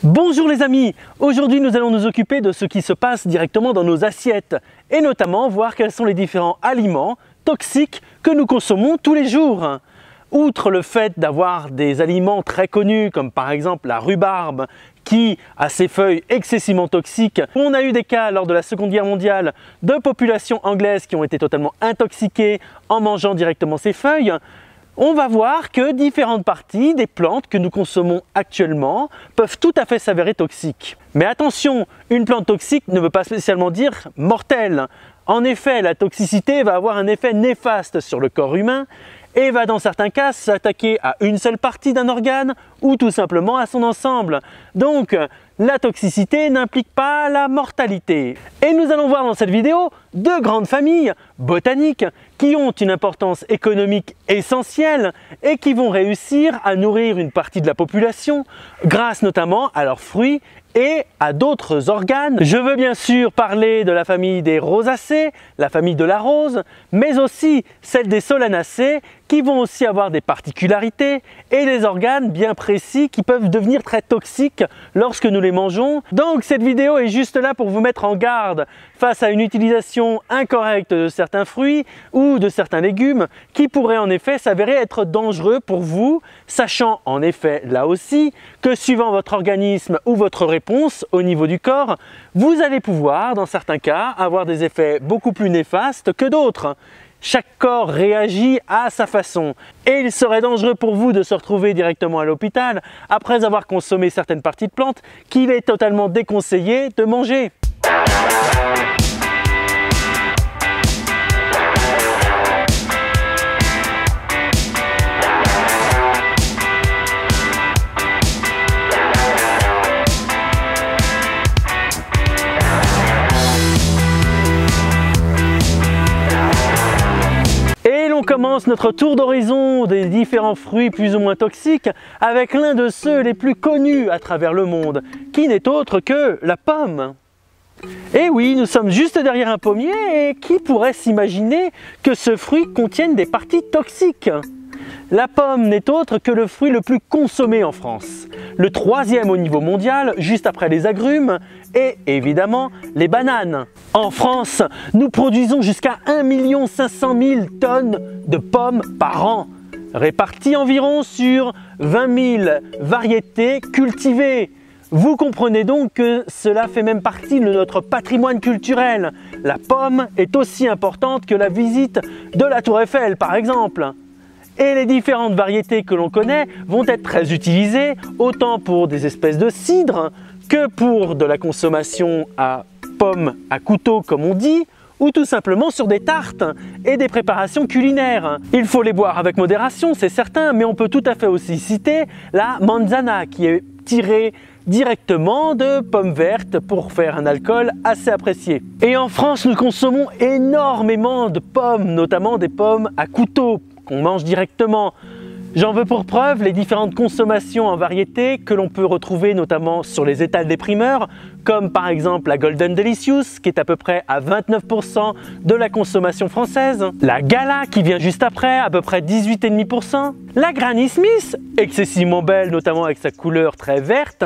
Bonjour les amis, aujourd'hui nous allons nous occuper de ce qui se passe directement dans nos assiettes et notamment voir quels sont les différents aliments toxiques que nous consommons tous les jours. Outre le fait d'avoir des aliments très connus comme par exemple la rhubarbe qui a ses feuilles excessivement toxiques, on a eu des cas lors de la Seconde Guerre mondiale de populations anglaises qui ont été totalement intoxiquées en mangeant directement ces feuilles. On va voir que différentes parties des plantes que nous consommons actuellement peuvent tout à fait s'avérer toxiques. Mais attention, une plante toxique ne veut pas spécialement dire mortelle. En effet, la toxicité va avoir un effet néfaste sur le corps humain et va dans certains cas s'attaquer à une seule partie d'un organe ou tout simplement à son ensemble. Donc, la toxicité n'implique pas la mortalité. Et nous allons voir dans cette vidéo deux grandes familles botaniques qui ont une importance économique essentielle et qui vont réussir à nourrir une partie de la population grâce notamment à leurs fruits et à d'autres organes. Je veux bien sûr parler de la famille des rosacées, la famille de la rose, mais aussi celle des solanacées qui vont aussi avoir des particularités et des organes bien précis qui peuvent devenir très toxiques lorsque nous les mangeons. Donc cette vidéo est juste là pour vous mettre en garde face à une utilisation incorrecte de certains fruits ou de certains légumes qui pourraient en effet s'avérer être dangereux pour vous, sachant en effet là aussi que suivant votre organisme ou votre réponse au niveau du corps, vous allez pouvoir dans certains cas avoir des effets beaucoup plus néfastes que d'autres. Chaque corps réagit à sa façon et il serait dangereux pour vous de se retrouver directement à l'hôpital après avoir consommé certaines parties de plantes qu'il est totalement déconseillé de manger. On commence notre tour d'horizon des différents fruits plus ou moins toxiques avec l'un de ceux les plus connus à travers le monde, qui n'est autre que la pomme. Et oui, nous sommes juste derrière un pommier et qui pourrait s'imaginer que ce fruit contienne des parties toxiques? La pomme n'est autre que le fruit le plus consommé en France, le troisième au niveau mondial, juste après les agrumes et évidemment les bananes. En France, nous produisons jusqu'à 1 500 000 tonnes de pommes par an, réparties environ sur 20 000 variétés cultivées. Vous comprenez donc que cela fait même partie de notre patrimoine culturel. La pomme est aussi importante que la visite de la Tour Eiffel par exemple. Et les différentes variétés que l'on connaît vont être très utilisées, autant pour des espèces de cidre que pour de la consommation à pommes à couteau comme on dit, ou tout simplement sur des tartes et des préparations culinaires. Il faut les boire avec modération, c'est certain, mais on peut tout à fait aussi citer la manzana qui est tirée directement de pommes vertes pour faire un alcool assez apprécié. Et en France, nous consommons énormément de pommes, notamment des pommes à couteau qu'on mange directement. J'en veux pour preuve les différentes consommations en variétés que l'on peut retrouver notamment sur les étals des primeurs, comme par exemple la Golden Delicious qui est à peu près à 29% de la consommation française, la Gala qui vient juste après à peu près 18,5%, la Granny Smith, excessivement belle notamment avec sa couleur très verte,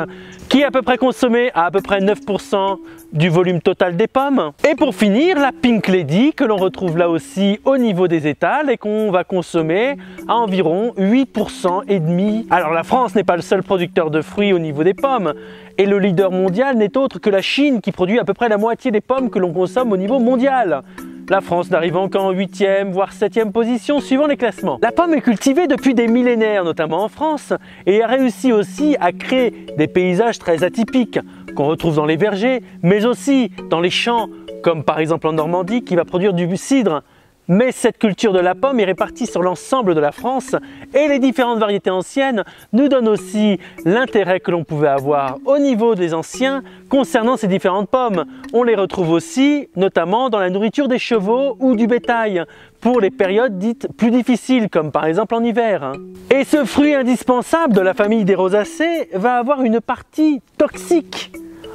qui est à peu près consommée à peu près 9% du volume total des pommes. Et pour finir, la Pink Lady que l'on retrouve là aussi au niveau des étals et qu'on va consommer à environ 8% et demi. Alors la France n'est pas le seul producteur de fruits au niveau des pommes et le leader mondial n'est autre que la Chine qui produit à peu près la moitié des pommes que l'on consomme au niveau mondial. La France n'arrivant qu'en 8e voire 7e position suivant les classements. La pomme est cultivée depuis des millénaires, notamment en France, et a réussi aussi à créer des paysages très atypiques qu'on retrouve dans les vergers, mais aussi dans les champs, comme par exemple en Normandie qui va produire du cidre. Mais cette culture de la pomme est répartie sur l'ensemble de la France et les différentes variétés anciennes nous donnent aussi l'intérêt que l'on pouvait avoir au niveau des anciens concernant ces différentes pommes. On les retrouve aussi notamment dans la nourriture des chevaux ou du bétail pour les périodes dites plus difficiles comme par exemple en hiver. Et ce fruit indispensable de la famille des rosacées va avoir une partie toxique.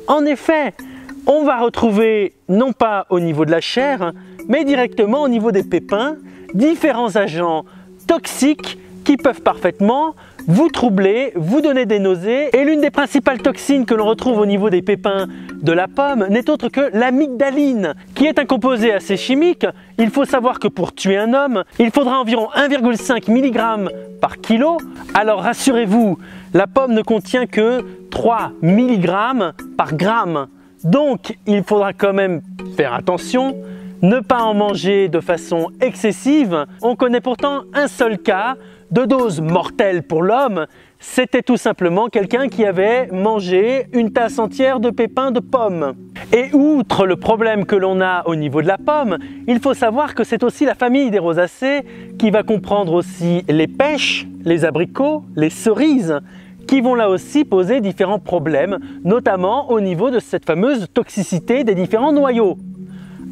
En effet, on va retrouver non pas au niveau de la chair, mais directement au niveau des pépins, différents agents toxiques qui peuvent parfaitement vous troubler, vous donner des nausées. Et l'une des principales toxines que l'on retrouve au niveau des pépins de la pomme n'est autre que l'amygdaline, qui est un composé assez chimique. Il faut savoir que pour tuer un homme, il faudra environ 1,5 mg par kilo. Alors rassurez-vous, la pomme ne contient que 3 mg par gramme. Donc il faudra quand même faire attention, ne pas en manger de façon excessive. On connaît pourtant un seul cas de dose mortelle pour l'homme. C'était tout simplement quelqu'un qui avait mangé une tasse entière de pépins de pomme. Et outre le problème que l'on a au niveau de la pomme, il faut savoir que c'est aussi la famille des rosacées qui va comprendre aussi les pêches, les abricots, les cerises, qui vont là aussi poser différents problèmes, notamment au niveau de cette fameuse toxicité des différents noyaux.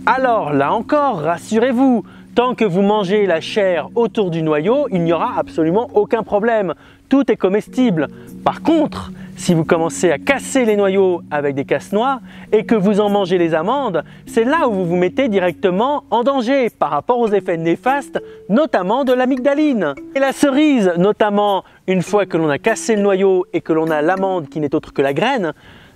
Alors là encore, rassurez-vous, tant que vous mangez la chair autour du noyau, il n'y aura absolument aucun problème. Tout est comestible. Par contre, si vous commencez à casser les noyaux avec des casse-noix et que vous en mangez les amandes, c'est là où vous vous mettez directement en danger par rapport aux effets néfastes, notamment de l'amygdaline. Et la cerise, notamment une fois que l'on a cassé le noyau et que l'on a l'amande qui n'est autre que la graine,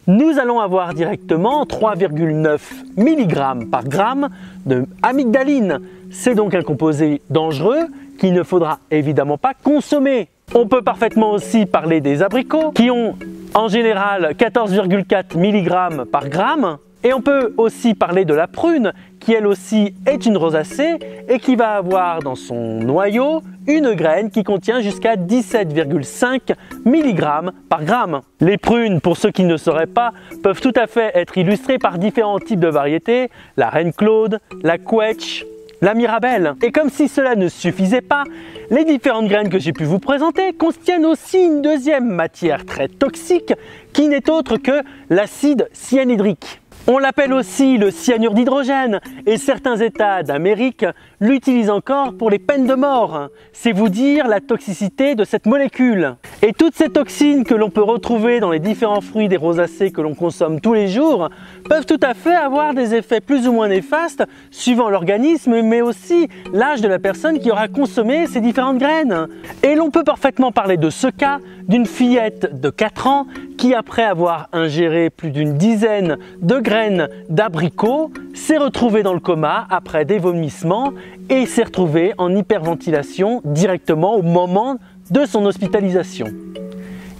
nous allons avoir directement 3,9 mg par gramme de amygdaline. C'est donc un composé dangereux qu'il ne faudra évidemment pas consommer. On peut parfaitement aussi parler des abricots qui ont en général 14,4 mg par gramme. Et on peut aussi parler de la prune qui elle aussi est une rosacée et qui va avoir dans son noyau une graine qui contient jusqu'à 17,5 mg par gramme. Les prunes, pour ceux qui ne sauraient pas, peuvent tout à fait être illustrées par différents types de variétés, la Reine Claude, la Quetch, la Mirabelle. Et comme si cela ne suffisait pas, les différentes graines que j'ai pu vous présenter contiennent aussi une deuxième matière très toxique qui n'est autre que l'acide cyanhydrique. On l'appelle aussi le cyanure d'hydrogène et certains États d'Amérique l'utilisent encore pour les peines de mort. C'est vous dire la toxicité de cette molécule. Et toutes ces toxines que l'on peut retrouver dans les différents fruits des rosacées que l'on consomme tous les jours peuvent tout à fait avoir des effets plus ou moins néfastes suivant l'organisme mais aussi l'âge de la personne qui aura consommé ces différentes graines. Et l'on peut parfaitement parler de ce cas d'une fillette de 4 ans qui, après avoir ingéré plus d'une dizaine de graines d'abricots, s'est retrouvée dans le coma après des vomissements et s'est retrouvée en hyperventilation directement au moment de son hospitalisation.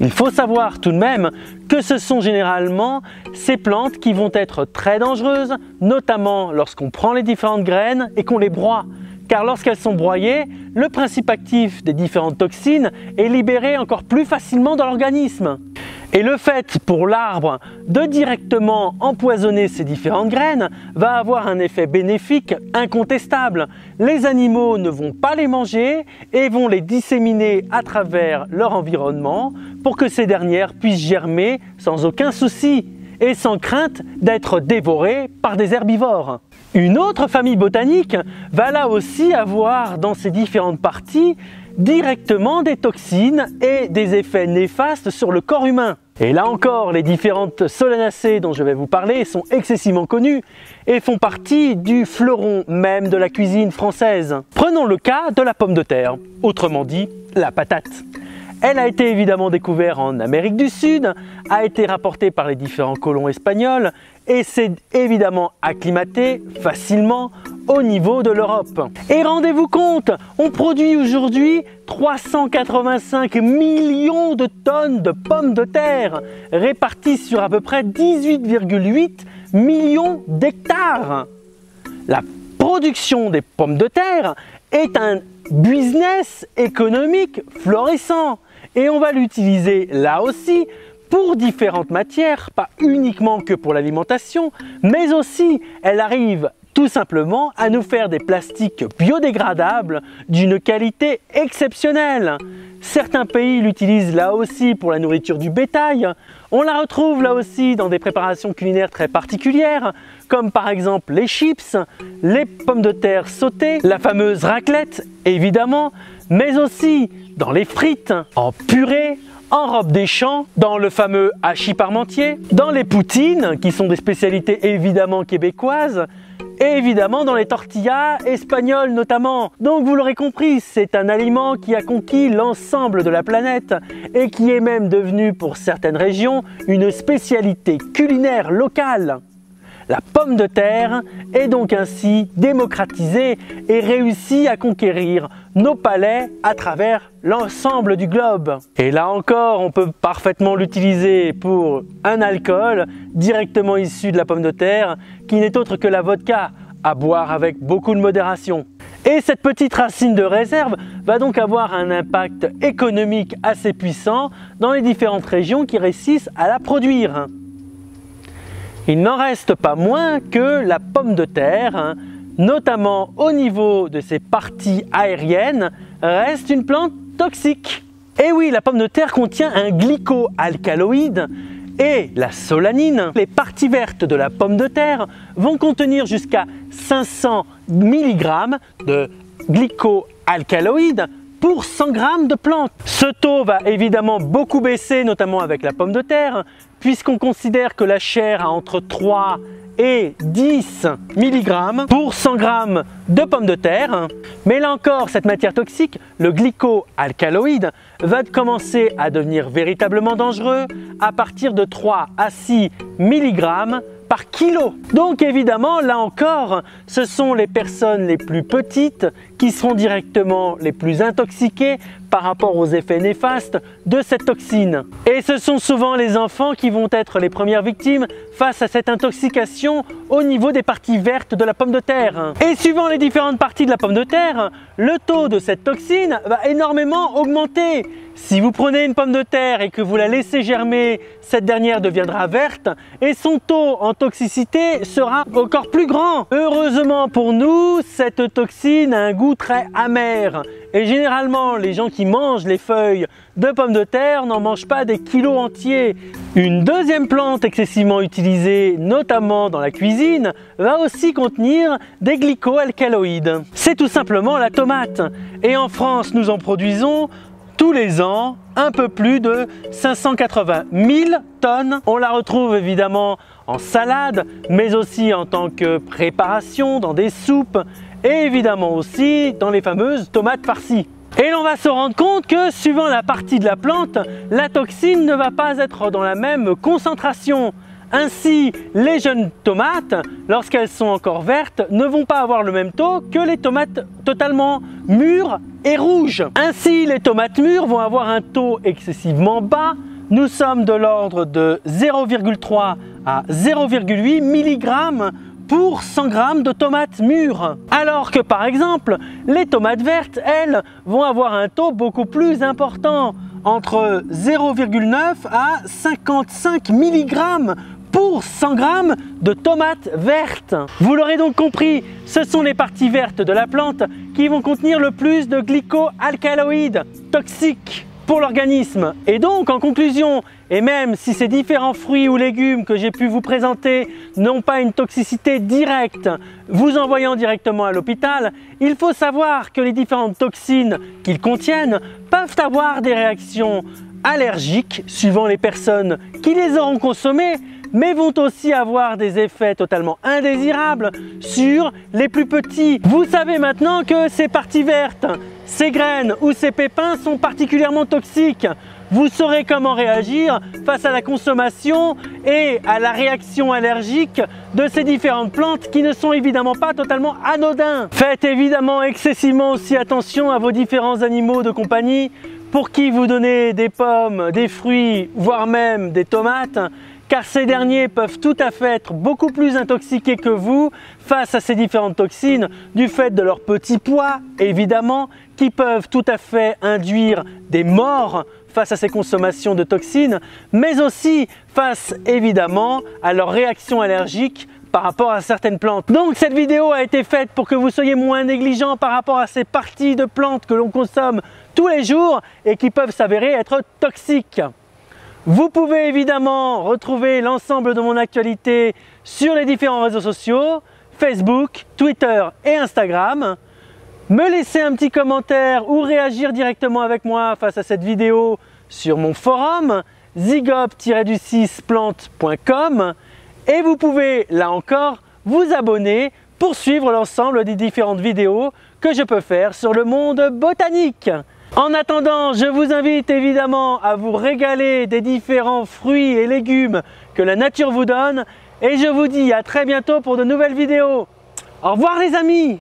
Il faut savoir tout de même que ce sont généralement ces plantes qui vont être très dangereuses, notamment lorsqu'on prend les différentes graines et qu'on les broie. Car lorsqu'elles sont broyées, le principe actif des différentes toxines est libéré encore plus facilement dans l'organisme. Et le fait pour l'arbre de directement empoisonner ces différentes graines va avoir un effet bénéfique incontestable. Les animaux ne vont pas les manger et vont les disséminer à travers leur environnement pour que ces dernières puissent germer sans aucun souci et sans crainte d'être dévorées par des herbivores. Une autre famille botanique va là aussi avoir dans ses différentes parties directement des toxines et des effets néfastes sur le corps humain. Et là encore, les différentes solanacées dont je vais vous parler sont excessivement connues et font partie du fleuron même de la cuisine française. Prenons le cas de la pomme de terre, autrement dit la patate. Elle a été évidemment découverte en Amérique du Sud, a été rapportée par les différents colons espagnols et s'est évidemment acclimatée facilement au niveau de l'Europe. Et rendez-vous compte, on produit aujourd'hui 385 millions de tonnes de pommes de terre réparties sur à peu près 18,8 millions d'hectares. La production des pommes de terre est un business économique florissant et on va l'utiliser là aussi pour différentes matières, pas uniquement que pour l'alimentation, mais aussi elle arrive tout simplement à nous faire des plastiques biodégradables d'une qualité exceptionnelle. Certains pays l'utilisent là aussi pour la nourriture du bétail. On la retrouve là aussi dans des préparations culinaires très particulières, comme par exemple les chips, les pommes de terre sautées, la fameuse raclette évidemment, mais aussi dans les frites, en purée, en robe des champs, dans le fameux hachis parmentier, dans les poutines qui sont des spécialités évidemment québécoises, et évidemment dans les tortillas espagnoles notamment. Donc vous l'aurez compris, c'est un aliment qui a conquis l'ensemble de la planète et qui est même devenu pour certaines régions une spécialité culinaire locale. La pomme de terre est donc ainsi démocratisée et réussit à conquérir nos palais à travers l'ensemble du globe. Et là encore, on peut parfaitement l'utiliser pour un alcool directement issu de la pomme de terre, qui n'est autre que la vodka, à boire avec beaucoup de modération. Et cette petite racine de réserve va donc avoir un impact économique assez puissant dans les différentes régions qui réussissent à la produire. Il n'en reste pas moins que la pomme de terre, notamment au niveau de ses parties aériennes, reste une plante toxique. Et oui, la pomme de terre contient un glycoalcaloïde et la solanine. Les parties vertes de la pomme de terre vont contenir jusqu'à 500 mg de glycoalcaloïde pour 100 g de plante. Ce taux va évidemment beaucoup baisser, notamment avec la pomme de terre, puisqu'on considère que la chair a entre 3 et 10 mg pour 100 g de pommes de terre. Mais là encore, cette matière toxique, le glycoalcaloïde, va commencer à devenir véritablement dangereux à partir de 3 à 6 mg par kilo. Donc évidemment, là encore, ce sont les personnes les plus petites qui seront directement les plus intoxiquées par rapport aux effets néfastes de cette toxine. Et ce sont souvent les enfants qui vont être les premières victimes face à cette intoxication au niveau des parties vertes de la pomme de terre. Et suivant les différentes parties de la pomme de terre, le taux de cette toxine va énormément augmenter. Si vous prenez une pomme de terre et que vous la laissez germer, cette dernière deviendra verte et son taux en toxicité sera encore plus grand. Heureusement pour nous, cette toxine a un goût très amer. Et généralement, les gens qui mangent les feuilles de pommes de terre n'en mangent pas des kilos entiers. Une deuxième plante excessivement utilisée, notamment dans la cuisine, va aussi contenir des glycoalcaloïdes. C'est tout simplement la tomate. Et en France, nous en produisons tous les ans un peu plus de 580 000 tonnes. On la retrouve évidemment en salade, mais aussi en tant que préparation dans des soupes et évidemment aussi dans les fameuses tomates farcies. Et l'on va se rendre compte que suivant la partie de la plante, la toxine ne va pas être dans la même concentration. Ainsi, les jeunes tomates, lorsqu'elles sont encore vertes, ne vont pas avoir le même taux que les tomates totalement mûres et rouges. Ainsi, les tomates mûres vont avoir un taux excessivement bas. Nous sommes de l'ordre de 0,3 à 0,8 mg pour 100 g de tomates mûres. Alors que par exemple, les tomates vertes, elles, vont avoir un taux beaucoup plus important, entre 0,9 à 55 mg pour 100 g de tomates vertes. Vous l'aurez donc compris, ce sont les parties vertes de la plante qui vont contenir le plus de glycoalcaloïdes toxiques pour l'organisme. Et donc en conclusion, et même si ces différents fruits ou légumes que j'ai pu vous présenter n'ont pas une toxicité directe, vous envoyant directement à l'hôpital, il faut savoir que les différentes toxines qu'ils contiennent peuvent avoir des réactions allergiques suivant les personnes qui les auront consommées, mais vont aussi avoir des effets totalement indésirables sur les plus petits. Vous savez maintenant que ces parties vertes, ces graines ou ces pépins sont particulièrement toxiques. Vous saurez comment réagir face à la consommation et à la réaction allergique de ces différentes plantes qui ne sont évidemment pas totalement anodins. Faites évidemment excessivement aussi attention à vos différents animaux de compagnie pour qui vous donnez des pommes, des fruits, voire même des tomates, car ces derniers peuvent tout à fait être beaucoup plus intoxiqués que vous face à ces différentes toxines du fait de leur petit poids, évidemment, qui peuvent tout à fait induire des morts face à ces consommations de toxines, mais aussi face évidemment à leur réaction allergique par rapport à certaines plantes. Donc cette vidéo a été faite pour que vous soyez moins négligents par rapport à ces parties de plantes que l'on consomme tous les jours et qui peuvent s'avérer être toxiques. Vous pouvez évidemment retrouver l'ensemble de mon actualité sur les différents réseaux sociaux, Facebook, Twitter et Instagram. Me laisser un petit commentaire ou réagir directement avec moi face à cette vidéo sur mon forum zygop-plante.com et vous pouvez là encore vous abonner pour suivre l'ensemble des différentes vidéos que je peux faire sur le monde botanique. En attendant, je vous invite évidemment à vous régaler des différents fruits et légumes que la nature vous donne et je vous dis à très bientôt pour de nouvelles vidéos. Au revoir les amis!